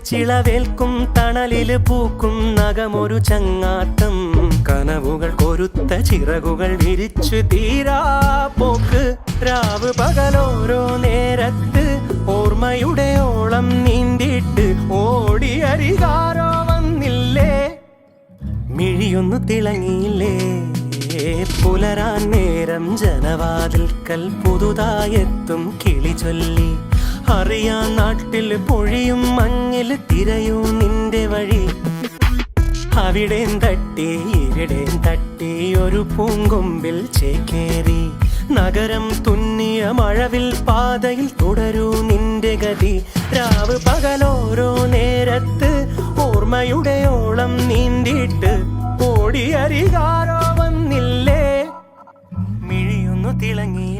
ചിളവേൽക്കും തണലില് പൂക്കും നഖമൊരു ചങ്ങാത്തം കനവുകൾ കൊരുത്ത ചിറകുകൾ വിരിച്ചു തീരാ പോക്ക് രാവ് പകലോരോ നേരത്ത് ഓർമ്മയുടെ ഓളം നീന്തിയിട്ട് ഓടിയരികാരോ വന്നില്ലേ മിഴിയൊന്നു തിളങ്ങിയില്ലേ പുലരാൻ നേരം ജനവാതിൽക്കൽ പുതുതായെത്തും കിളി ചൊല്ലി അറിയാൻ നാട്ടിൽ പൊഴിയും മഞ്ഞിൽ തിരയൂ നിന്റെ വഴി അവിടേം തട്ടി ഇവിടേം തട്ടി ഒരു പൂങ്കൊമ്പിൽ ചേക്കേറി നഗരം തുന്നിയ മഴവിൽ പാതയിൽ തുടരൂ നിന്റെ ഗതി രാവ് പകലോരോ നേരത്ത് ഓർമ്മയുടെ ഓളം നീന്തിയിട്ട് ഓടിയരികാരോ വന്നില്ലേ മിഴിയൊന്നു തിളങ്ങി